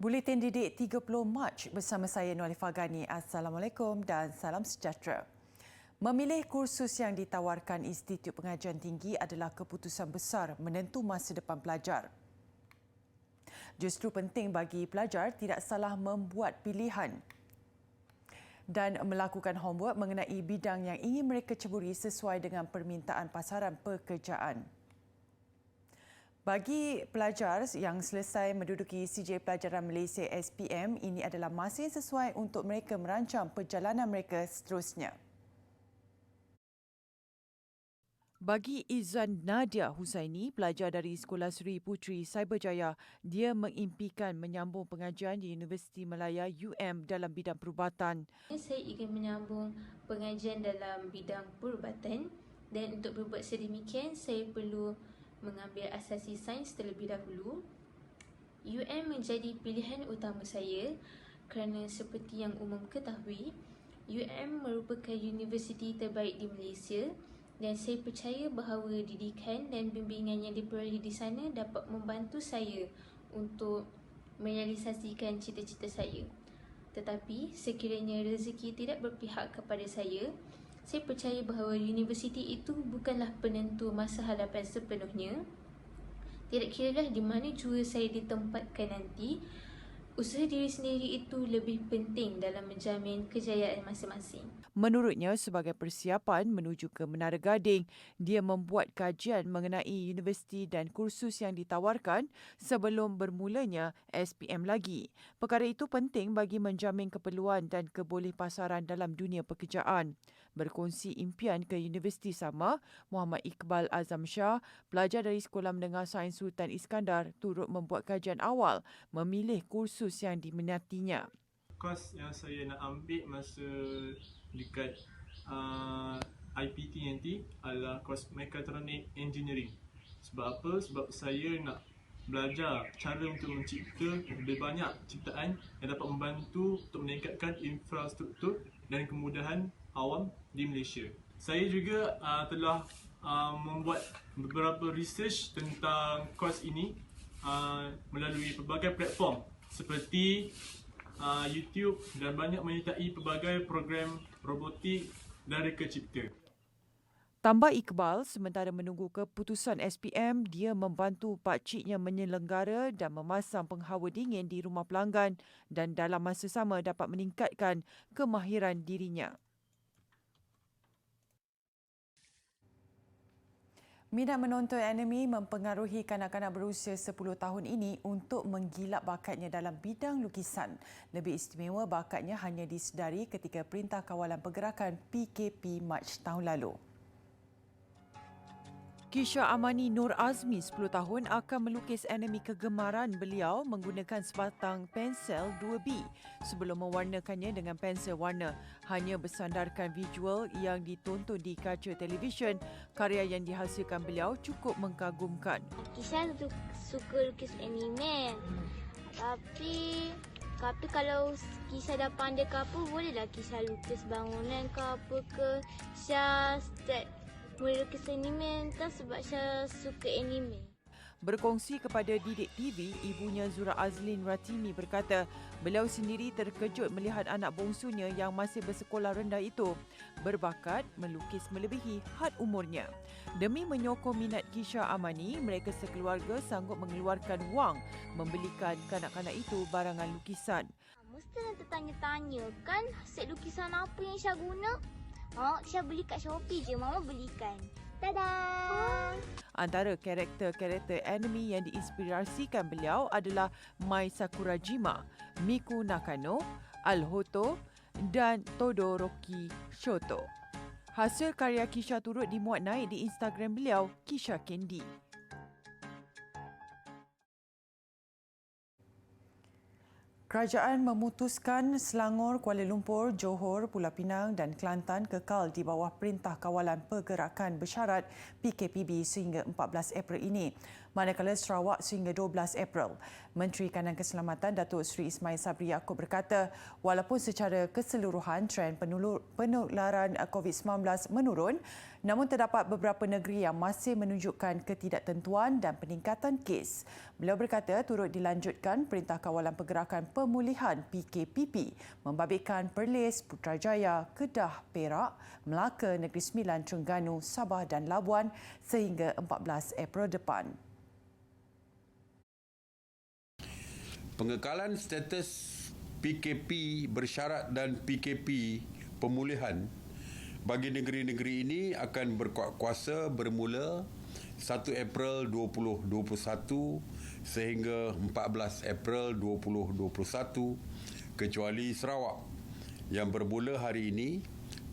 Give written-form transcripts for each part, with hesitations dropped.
Buletin Didik 30 Mac bersama saya Nualifah Gani. Assalamualaikum dan salam sejahtera. Memilih kursus yang ditawarkan Institut Pengajian Tinggi adalah keputusan besar menentu masa depan pelajar. Justru penting bagi pelajar tidak salah membuat pilihan dan melakukan homework mengenai bidang yang ingin mereka ceburi sesuai dengan permintaan pasaran pekerjaan. Bagi pelajar yang selesai menduduki CJ Pelajaran Malaysia SPM, ini adalah masa yang sesuai untuk mereka merancang perjalanan mereka seterusnya. Bagi Izan Nadia Husaini, pelajar dari Sekolah Seri Puteri Cyberjaya, dia mengimpikan menyambung pengajian di Universiti Malaya UM dalam bidang perubatan. Saya ingin menyambung pengajian dalam bidang perubatan dan untuk berbuat sedemikian saya perlu mengambil asasi sains terlebih dahulu. UM menjadi pilihan utama saya kerana seperti yang umum ketahui, UM merupakan universiti terbaik di Malaysia dan saya percaya bahawa didikan dan bimbingan yang diperoleh di sana dapat membantu saya untuk merealisasikan cita-cita saya. Tetapi sekiranya rezeki tidak berpihak kepada saya percaya bahawa universiti itu bukanlah penentu masa hadapan sepenuhnya. Tidak kiralah di mana jua saya ditempatkan nanti, usaha diri sendiri itu lebih penting dalam menjamin kejayaan masing-masing. Menurutnya, sebagai persiapan menuju ke Menara Gading, dia membuat kajian mengenai universiti dan kursus yang ditawarkan sebelum bermulanya SPM lagi. Perkara itu penting bagi menjamin keperluan dan kebolehpasaran dalam dunia pekerjaan. Berkongsi impian ke universiti sama, Muhammad Iqbal Azam Shah, pelajar dari Sekolah Menengah Sains Sultan Iskandar, turut membuat kajian awal memilih kursus yang diminatinya. Kos yang saya nak ambil masa dekat IPT nanti adalah kos Mechatronic Engineering. Sebab apa? Sebab saya nak belajar cara untuk mencipta lebih banyak ciptaan yang dapat membantu untuk meningkatkan infrastruktur dan kemudahan awam di Malaysia. Saya juga telah membuat beberapa research tentang kos ini melalui pelbagai platform seperti YouTube dan banyak menyertai pelbagai program robotik dan reka cipta. Tambah Iqbal, sementara menunggu keputusan SPM, dia membantu pakciknya menyelenggara dan memasang penghawa dingin di rumah pelanggan dan dalam masa sama dapat meningkatkan kemahiran dirinya. Minat menonton anime mempengaruhi kanak-kanak berusia 10 tahun ini untuk menggilap bakatnya dalam bidang lukisan. Lebih istimewa, bakatnya hanya disedari ketika Perintah Kawalan Pergerakan PKP Mac tahun lalu. Kisha Amani Nur Azmi, 10 tahun, akan melukis anime kegemaran beliau menggunakan sebatang pensel 2B sebelum mewarnakannya dengan pensel warna. Hanya bersandarkan visual yang ditonton di kaca televisyen, karya yang dihasilkan beliau cukup mengagumkan. Kisha suka lukis anime. Tapi kalau Kisha dah pandai ke apa, bolehlah Kisha lukis bangunan ke apa ke. Kisha boleh lukis anime entah sebab saya suka anime. Berkongsi kepada Didik TV, ibunya Zura Azlin Ratimi berkata, beliau sendiri terkejut melihat anak bongsunya yang masih bersekolah rendah itu berbakat melukis melebihi had umurnya. Demi menyokong minat Kisha Amani, mereka sekeluarga sanggup mengeluarkan wang membelikan kanak-kanak itu barangan lukisan. Mesti nanti tanya-tanya kan set lukisan apa yang saya guna? Saya beli kat Shopee je, Mama belikan. Tada! Antara karakter-karakter anime yang diinspirasikan beliau adalah Mai Sakurajima, Miku Nakano, Alhoto dan Todoroki Shoto. Hasil karya Kisha turut dimuat naik di Instagram beliau, Kisha Candy. Kerajaan memutuskan Selangor, Kuala Lumpur, Johor, Pulau Pinang dan Kelantan kekal di bawah Perintah Kawalan Pergerakan bersyarat PKPB sehingga 14 April ini. manakala Sarawak sehingga 12 April. Menteri Kanan Keselamatan Datuk Seri Ismail Sabri Yaakob berkata, walaupun secara keseluruhan trend penularan COVID-19 menurun, namun terdapat beberapa negeri yang masih menunjukkan ketidaktentuan dan peningkatan kes. Beliau berkata turut dilanjutkan Perintah Kawalan Pergerakan Pemulihan PKPP membabitkan Perlis, Putrajaya, Kedah, Perak, Melaka, Negeri Sembilan, Terengganu, Sabah dan Labuan sehingga 14 April depan. Pengekalan status PKP bersyarat dan PKP pemulihan bagi negeri-negeri ini akan berkuasa bermula 1 April 2021 sehingga 14 April 2021 kecuali Sarawak yang bermula hari ini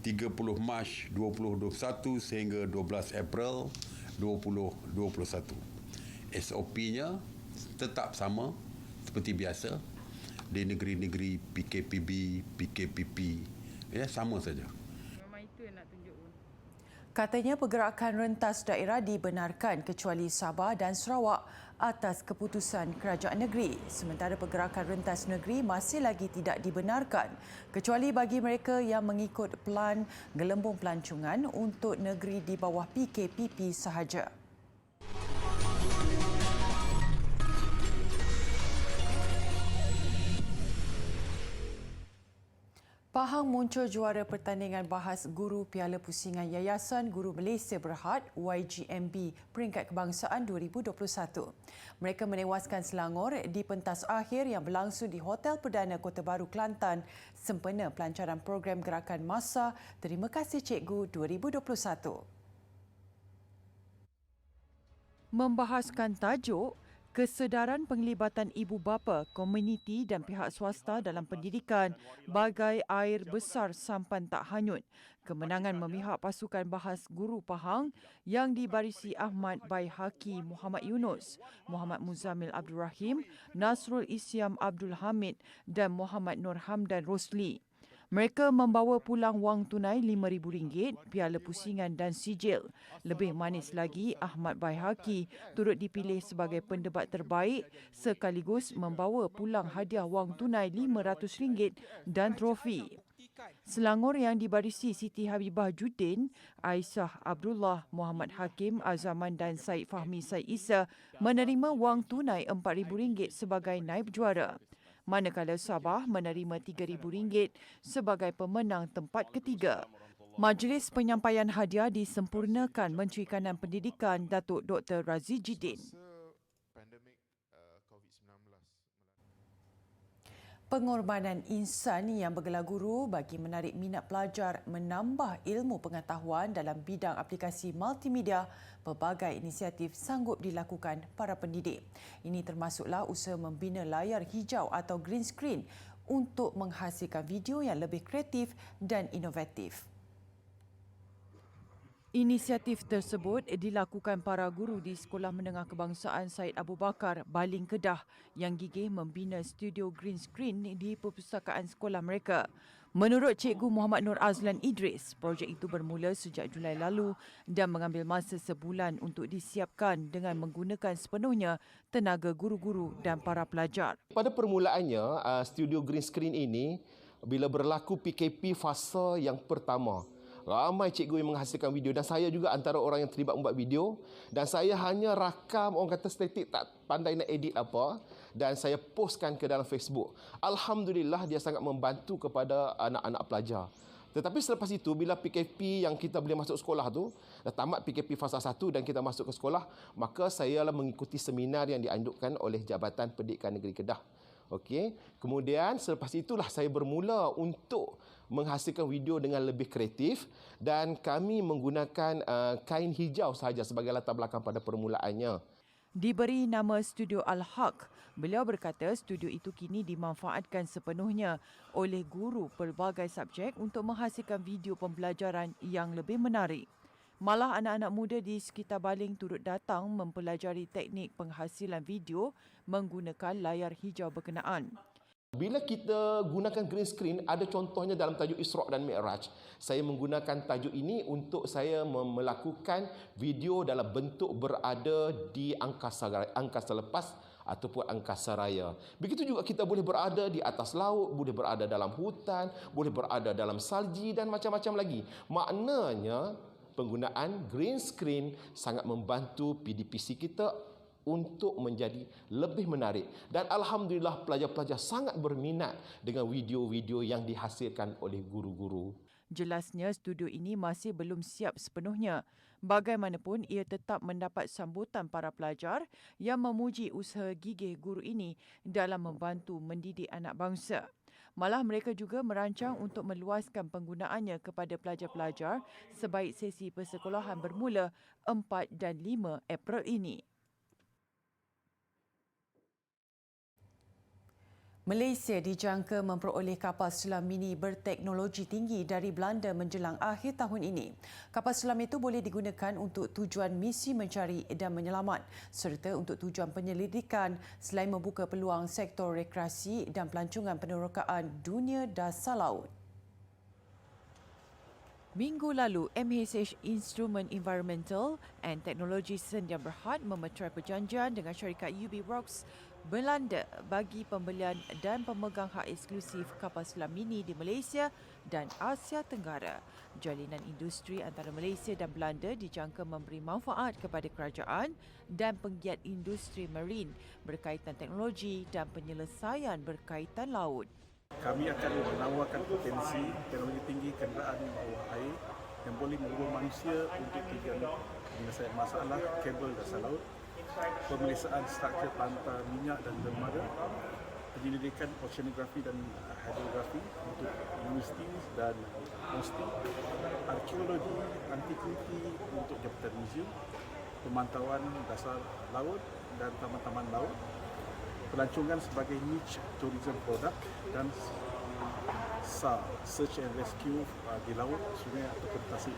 30 Mac 2021 sehingga 12 April 2021. SOP-nya tetap sama seperti biasa di negeri-negeri PKPB, PKPP, ya sama saja. Katanya pergerakan rentas daerah dibenarkan kecuali Sabah dan Sarawak atas keputusan kerajaan negeri. Sementara pergerakan rentas negeri masih lagi tidak dibenarkan kecuali bagi mereka yang mengikut pelan gelembung pelancongan untuk negeri di bawah PKPP sahaja. Pahang muncul juara pertandingan bahas guru Piala Pusingan Yayasan Guru Malaysia Berhad YGMB peringkat kebangsaan 2021. Mereka menewaskan Selangor di pentas akhir yang berlangsung di Hotel Perdana Kota Baru Kelantan sempena pelancaran program Gerakan Masa Terima Kasih Cikgu 2021. Membahaskan tajuk Kesedaran penglibatan ibu bapa, komuniti dan pihak swasta dalam pendidikan bagai air besar sampan tak hanyut. Kemenangan memihak pasukan bahas guru Pahang yang dibarisi Ahmad Baihaqi Muhammad Yunus, Muhammad Muzamil Abdul Rahim, Nasrul Isyam Abdul Hamid dan Muhammad Nur Hamdan Rosli. Mereka membawa pulang wang tunai RM5,000, piala pusingan dan sijil. Lebih manis lagi, Ahmad Baihaqi turut dipilih sebagai pendebat terbaik sekaligus membawa pulang hadiah wang tunai RM500 dan trofi. Selangor yang dibarisi Siti Habibah Judin, Aisyah Abdullah, Muhammad Hakim Azaman dan Said Fahmi Said Isa menerima wang tunai RM4,000 sebagai naib juara. Manakala Sabah menerima RM3,000 sebagai pemenang tempat ketiga. Majlis penyampaian hadiah disempurnakan Menteri Kanan Pendidikan Datuk Dr. Razi Jidin. Pengorbanan insan yang bergelar guru bagi menarik minat pelajar menambah ilmu pengetahuan dalam bidang aplikasi multimedia, pelbagai inisiatif sanggup dilakukan para pendidik. Ini termasuklah usaha membina layar hijau atau green screen untuk menghasilkan video yang lebih kreatif dan inovatif. Inisiatif tersebut dilakukan para guru di Sekolah Menengah Kebangsaan Syed Abu Bakar, Baling, Kedah yang gigih membina studio green screen di perpustakaan sekolah mereka. Menurut Cikgu Muhammad Nur Azlan Idris, projek itu bermula sejak Julai lalu dan mengambil masa sebulan untuk disiapkan dengan menggunakan sepenuhnya tenaga guru-guru dan para pelajar. Pada permulaannya, studio green screen ini bila berlaku PKP fasa yang pertama, ramai cikgu yang menghasilkan video dan saya juga antara orang yang terlibat membuat video dan saya hanya rakam, orang kata statik, tak pandai nak edit apa dan saya postkan ke dalam Facebook. Alhamdulillah dia sangat membantu kepada anak-anak pelajar. Tetapi selepas itu bila PKP yang kita boleh masuk sekolah tu, dah tamat PKP fasa 1 dan kita masuk ke sekolah, maka saya mengikuti seminar yang diandukkan oleh Jabatan Pendidikan Negeri Kedah. Okey. Kemudian selepas itulah saya bermula untuk menghasilkan video dengan lebih kreatif dan kami menggunakan kain hijau sahaja sebagai latar belakang pada permulaannya. Diberi nama Studio Al-Haq, beliau berkata studio itu kini dimanfaatkan sepenuhnya oleh guru pelbagai subjek untuk menghasilkan video pembelajaran yang lebih menarik. Malah anak-anak muda di sekitar Baling turut datang mempelajari teknik penghasilan video menggunakan layar hijau berkenaan. Bila kita gunakan green screen, ada contohnya dalam tajuk Isra' dan Mi'raj. Saya menggunakan tajuk ini untuk saya melakukan video dalam bentuk berada di angkasa lepas ataupun angkasa raya. Begitu juga kita boleh berada di atas laut, boleh berada dalam hutan, boleh berada dalam salji dan macam-macam lagi. Maknanya penggunaan green screen sangat membantu PDPC kita untuk menjadi lebih menarik. Dan alhamdulillah pelajar-pelajar sangat berminat dengan video-video yang dihasilkan oleh guru-guru. Jelasnya studio ini masih belum siap sepenuhnya. Bagaimanapun, ia tetap mendapat sambutan para pelajar yang memuji usaha gigih guru ini dalam membantu mendidik anak bangsa. Malah mereka juga merancang untuk meluaskan penggunaannya kepada pelajar-pelajar sebaik sesi persekolahan bermula 4 dan 5 April ini. Malaysia dijangka memperoleh kapal selam mini berteknologi tinggi dari Belanda menjelang akhir tahun ini. Kapal selam itu boleh digunakan untuk tujuan misi mencari dan menyelamat serta untuk tujuan penyelidikan selain membuka peluang sektor rekreasi dan pelancongan penerokaan dunia dasar laut. Minggu lalu, MHH Instrument Environmental and Technology Sdn Bhd memeterai perjanjian dengan syarikat UB Rocks Belanda bagi pembelian dan pemegang hak eksklusif kapal selam mini di Malaysia dan Asia Tenggara. Jalinan industri antara Malaysia dan Belanda dijangka memberi manfaat kepada kerajaan dan penggiat industri marin berkaitan teknologi dan penyelesaian berkaitan laut. Kami akan menawarkan potensi teknologi tinggi kenderaan bawah air yang boleh membawa manusia untuk tujuan penyelesaian masalah kabel dasar laut, pemeriksaan struktur pantai minyak dan dermaga, penyelidikan oceanografi dan hidrografi untuk universiti dan universiti, arkeologi antiquity untuk jabatan museum, pemantauan dasar laut dan taman-taman laut, pelancongan sebagai niche tourism product dan SAR, search and rescue di laut, sungai ataupun tasik.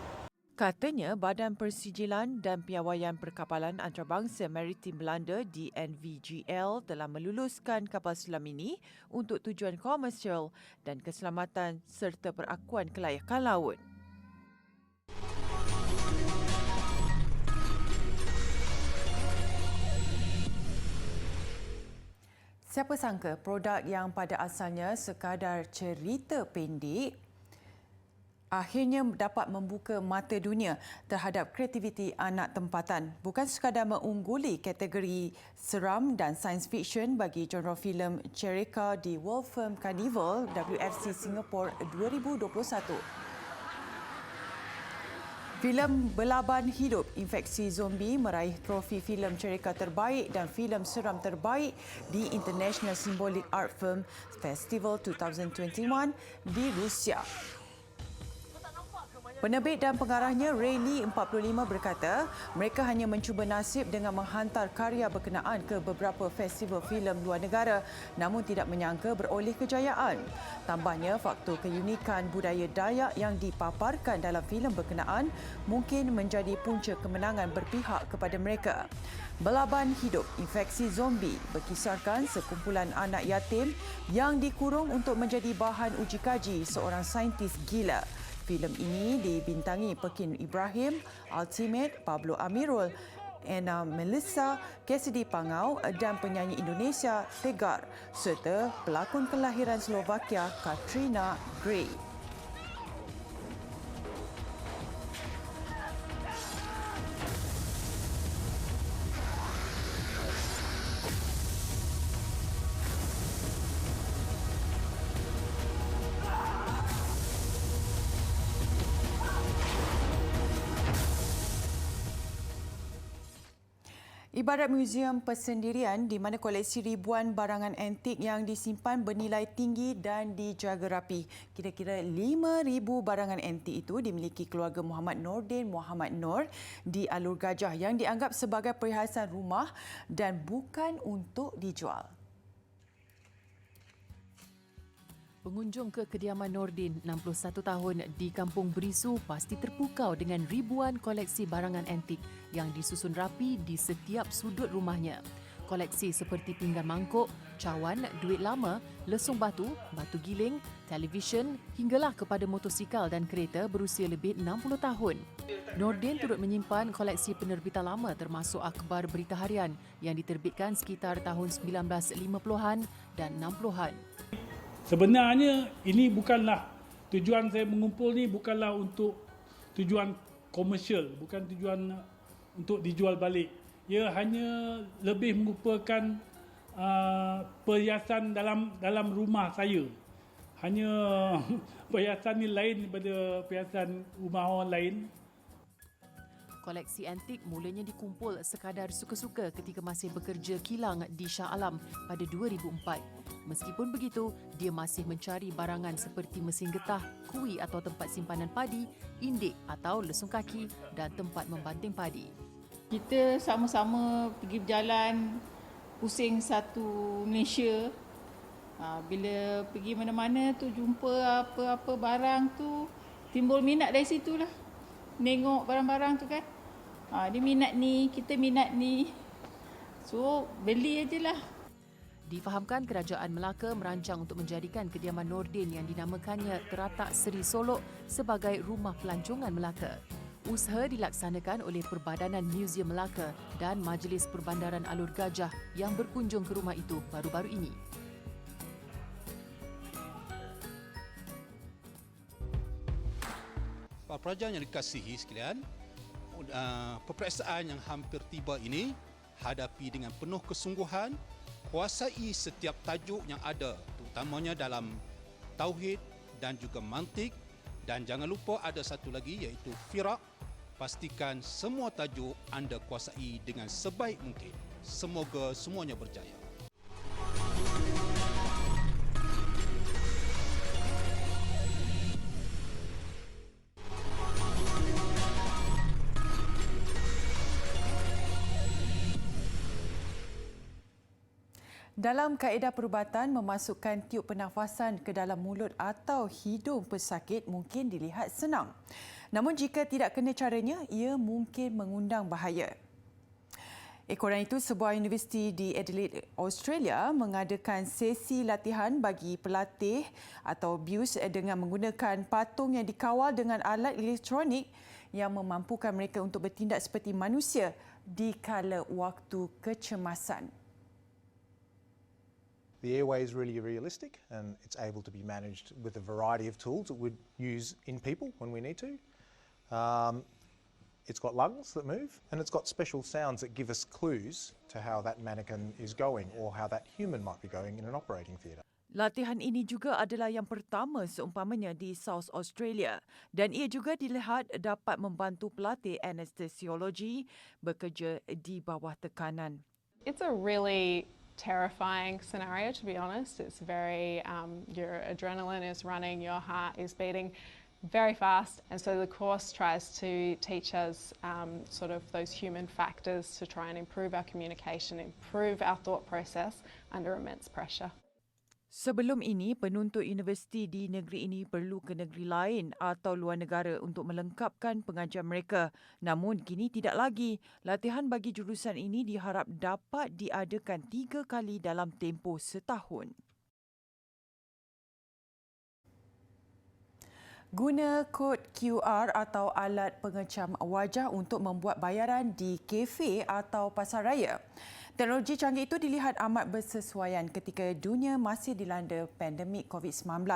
Katanya, Badan Persijilan dan Piawaian Perkapalan Antarabangsa Maritim Belanda DNVGL telah meluluskan kapal selam ini untuk tujuan komersial dan keselamatan serta perakuan kelayakan laut. Siapa sangka produk yang pada asalnya sekadar cerita pendek akhirnya dapat membuka mata dunia terhadap kreativiti anak tempatan. Bukan sekadar mengungguli kategori seram dan science fiction bagi genre filem Cereka di World Film Carnival WFC Singapore 2021. Filem Belaban Hidup Infeksi Zombie meraih trofi filem Cereka terbaik dan filem seram terbaik di International Symbolic Art Film Festival 2021 di Rusia. Penerbit dan pengarahnya Rayleigh 45 berkata, mereka hanya mencuba nasib dengan menghantar karya berkenaan ke beberapa festival filem luar negara namun tidak menyangka beroleh kejayaan. Tambahnya, faktor keunikan budaya Dayak yang dipaparkan dalam filem berkenaan mungkin menjadi punca kemenangan berpihak kepada mereka. Belaban Hidup Infeksi Zombie berkisarkan sekumpulan anak yatim yang dikurung untuk menjadi bahan uji kaji seorang saintis gila. Filem ini dibintangi Pekin Ibrahim, Ultimate, Pablo Amirul, Anna Melissa, Cassidy Pangau dan penyanyi Indonesia Tegar serta pelakon kelahiran Slovakia Katrina Gray. Ibarat muzium persendirian di mana koleksi ribuan barangan antik yang disimpan bernilai tinggi dan dijaga rapi. Kira-kira 5,000 barangan antik itu dimiliki keluarga Muhammad Nordin Muhammad Nur di Alur Gajah yang dianggap sebagai perhiasan rumah dan bukan untuk dijual. Pengunjung ke kediaman Nordin, 61 tahun, di Kampung Berisu pasti terpukau dengan ribuan koleksi barangan antik yang disusun rapi di setiap sudut rumahnya. Koleksi seperti pinggan mangkuk, cawan, duit lama, lesung batu, batu giling, televisyen hinggalah kepada motosikal dan kereta berusia lebih 60 tahun. Nordin turut menyimpan koleksi penerbitan lama termasuk akhbar berita harian yang diterbitkan sekitar tahun 1950-an dan 60-an. Sebenarnya ini bukanlah tujuan saya mengumpul ni bukanlah untuk tujuan komersial, bukan tujuan untuk dijual balik. Ia hanya lebih merupakan perhiasan dalam rumah saya. Hanya perhiasan ni lain daripada perhiasan rumah orang lain. Koleksi antik mulanya dikumpul sekadar suka-suka ketika masih bekerja kilang di Shah Alam pada 2004. Meskipun begitu, dia masih mencari barangan seperti mesin getah, kui atau tempat simpanan padi, indik atau lesung kaki dan tempat membanting padi. Kita sama-sama pergi berjalan pusing satu Malaysia. Bila pergi mana-mana tu jumpa apa-apa barang tu, timbul minat dari situlah. Tengok barang-barang tu kan. Dia minat ni, kita minat ni. So, beli ajalah. Difahamkan Kerajaan Melaka merancang untuk menjadikan kediaman Nordin yang dinamakannya Teratak Seri Solok sebagai rumah pelancongan Melaka. Usaha dilaksanakan oleh Perbadanan Muzium Melaka dan Majlis Perbandaran Alur Gajah yang berkunjung ke rumah itu baru-baru ini. Para pelajar yang dikasihi sekalian, peperiksaan yang hampir tiba ini hadapi dengan penuh kesungguhan, kuasai setiap tajuk yang ada, terutamanya dalam tauhid dan juga mantik, dan jangan lupa ada satu lagi iaitu firak. Pastikan semua tajuk anda kuasai dengan sebaik mungkin. Semoga semuanya berjaya. Dalam kaedah perubatan, memasukkan tiub pernafasan ke dalam mulut atau hidung pesakit mungkin dilihat senang. Namun jika tidak kena caranya, ia mungkin mengundang bahaya. Ekoran itu, sebuah universiti di Adelaide, Australia mengadakan sesi latihan bagi pelatih atau BIUS dengan menggunakan patung yang dikawal dengan alat elektronik yang memampukan mereka untuk bertindak seperti manusia di kala waktu kecemasan. The airway is really realistic and it's able to be managed with a variety of tools that we'd use in people when we need to. It's got lungs that move and it's got special sounds that give us clues to how that mannequin is going or how that human might be going in an operating theatre. Latihan ini juga adalah yang pertama seumpamanya di South Australia dan ia juga dilihat dapat membantu pelatih anestesiologi bekerja di bawah tekanan. It's a really terrifying scenario, to be honest. It's very, your adrenaline is running, your heart is beating very fast, and so the course tries to teach us sort of those human factors to try and improve our communication, improve our thought process under immense pressure. Sebelum ini, penuntut universiti di negeri ini perlu ke negeri lain atau luar negara untuk melengkapkan pengajian mereka. Namun kini tidak lagi. Latihan bagi jurusan ini diharap dapat diadakan 3 kali dalam tempoh setahun. Guna kod QR atau alat pengecam wajah untuk membuat bayaran di kafe atau pasaraya. Teknologi canggih itu dilihat amat bersesuaian ketika dunia masih dilanda pandemik COVID-19.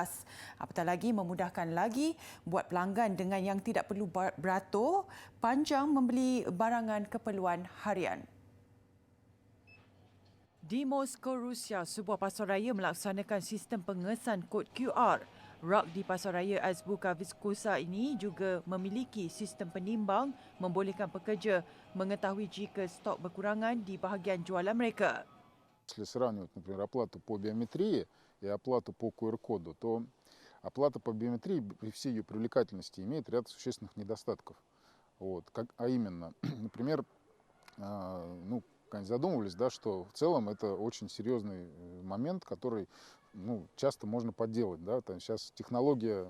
Apatah lagi memudahkan lagi buat pelanggan dengan yang tidak perlu beratur panjang membeli barangan keperluan harian. Di Moskow, Rusia, sebuah pasaraya melaksanakan sistem pengesan kod QR. Rak di pasaraya Azbuka Viskosa ini juga memiliki sistem penimbang membolehkan pekerja mengetahui jika stok berkurangan di bahagian jualan mereka. Если сравнивать, например, оплату по биометрии и оплату по QR-коду, то оплата по биометрии при всей ее привлекательности имеет ряд существенных недостатков. А именно, например, задумывались, да, что в целом это очень серьезный момент, который часто можно подделать. Да? Сейчас технология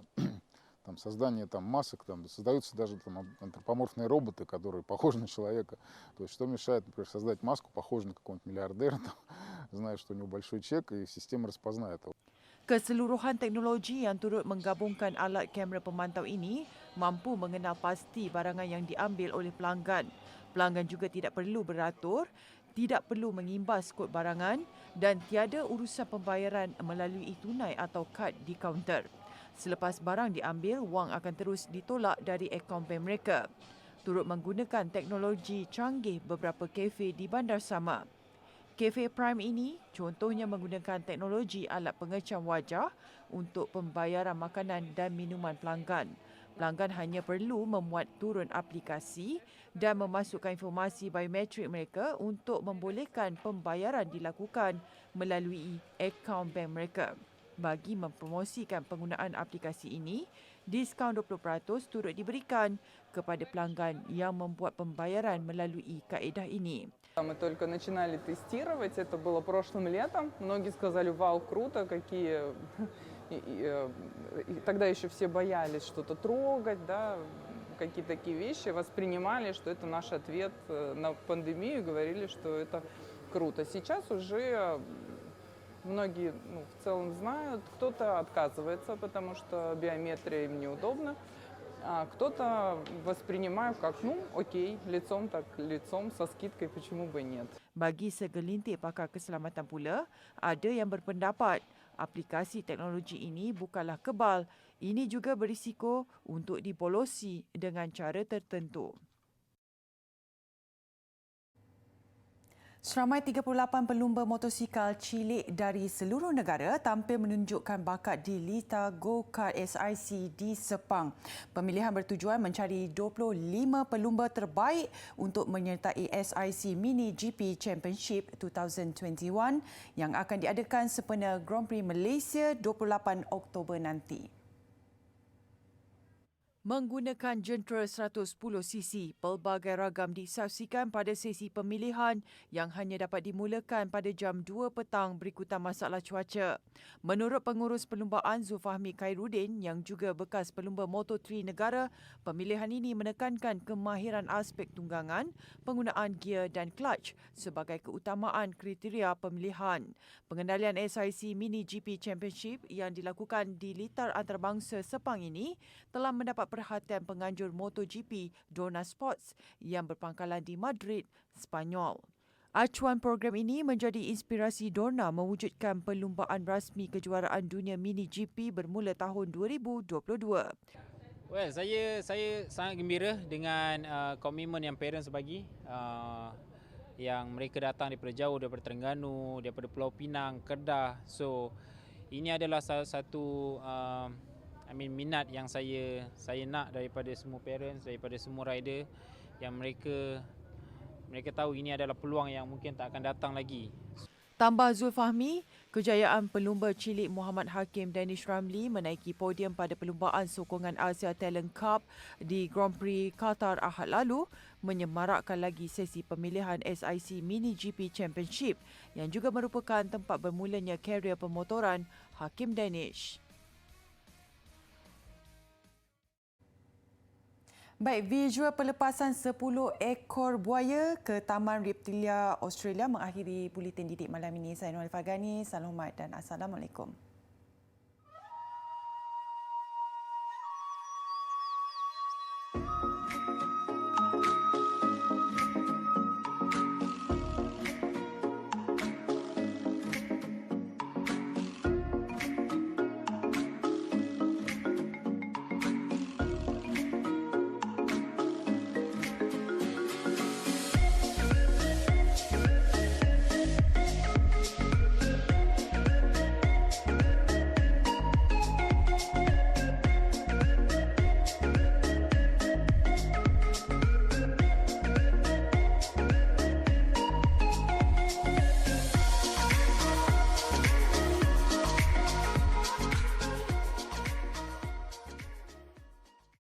там, создание там, масок, там, создаются даже там, антропоморфные роботы, которые похожи на человека. То есть что мешает, например, создать маску, похожую на какого-нибудь миллиардера, там, зная, что у него большой чек, и система распознает его. Keseluruhan teknologi yang turut menggabungkan alat kamera pemantau ini mampu mengenal pasti barangan yang diambil oleh pelanggan. Pelanggan juga tidak perlu beratur, tidak perlu mengimbas kod barangan dan tiada urusan pembayaran melalui tunai atau kad di kaunter. Selepas barang diambil, wang akan terus ditolak dari akaun bank mereka. Turut menggunakan teknologi canggih beberapa kafe di bandar sama. Kafe Prime ini contohnya menggunakan teknologi alat pengecam wajah untuk pembayaran makanan dan minuman pelanggan. Pelanggan hanya perlu memuat turun aplikasi dan memasukkan informasi biometrik mereka untuk membolehkan pembayaran dilakukan melalui akaun bank mereka. Bagi mempromosikan penggunaan aplikasi ini, diskaun 20% turut diberikan kepada pelanggan yang membuat pembayaran melalui kaedah ini. Мы только начинали тестировать, это было прошлым летом. Многие сказали, вау, круто, какие... И тогда еще все боялись что-то трогать, да, какие-то такие вещи, воспринимали, что это наш ответ на пандемию, и говорили, что это круто. Сейчас уже многие в целом знают, кто-то отказывается, потому что биометрия им неудобна. А кто-то воспринимает как, окей, лицом так лицом, со скидкой, почему бы и нет. Bagi segelintir pakar keselamatan pula, ada yang berpendapat aplikasi teknologi ini bukanlah kebal, ini juga berisiko untuk dibolosi dengan cara tertentu. Seramai 38 pelumba motosikal cilik dari seluruh negara tampil menunjukkan bakat di Lita Go-Kart SIC di Sepang. Pemilihan bertujuan mencari 25 pelumba terbaik untuk menyertai SIC Mini GP Championship 2021 yang akan diadakan sempena Grand Prix Malaysia 28 Oktober nanti. Menggunakan jentera 110cc, pelbagai ragam disaksikan pada sesi pemilihan yang hanya dapat dimulakan pada jam 2 petang berikutan masalah cuaca. Menurut pengurus perlumbaan Zulfahmi Khairuddin yang juga bekas pelumba Moto3 negara, pemilihan ini menekankan kemahiran aspek tunggangan, penggunaan gear dan clutch sebagai keutamaan kriteria pemilihan. Pengendalian SIC Mini GP Championship yang dilakukan di litar antarabangsa Sepang ini telah mendapat perhatian penganjur MotoGP Dorna Sports yang berpangkalan di Madrid, Spanyol. Acuan program ini menjadi inspirasi Dorna mewujudkan perlumbaan rasmi kejuaraan dunia Mini GP bermula tahun 2022. Well, saya sangat gembira dengan komitmen yang parents bagi, yang mereka datang daripada jauh, daripada Terengganu, daripada Pulau Pinang, Kedah. So ini adalah salah satu minat yang saya nak daripada semua parents, daripada semua rider, yang mereka tahu ini adalah peluang yang mungkin tak akan datang lagi. Tambah Zulfahmi, kejayaan pelumba cilik Muhammad Hakim Danish Ramli menaiki podium pada perlumbaan sokongan Asia Talent Cup di Grand Prix Qatar Ahad lalu menyemarakkan lagi sesi pemilihan SIC Mini GP Championship yang juga merupakan tempat bermulanya karier pemotoran Hakim Danish. Baik, visual pelepasan 10 ekor buaya ke Taman Reptilia Australia mengakhiri buletin didik malam ini. Saya Noel Fagani, salam hormat dan Assalamualaikum.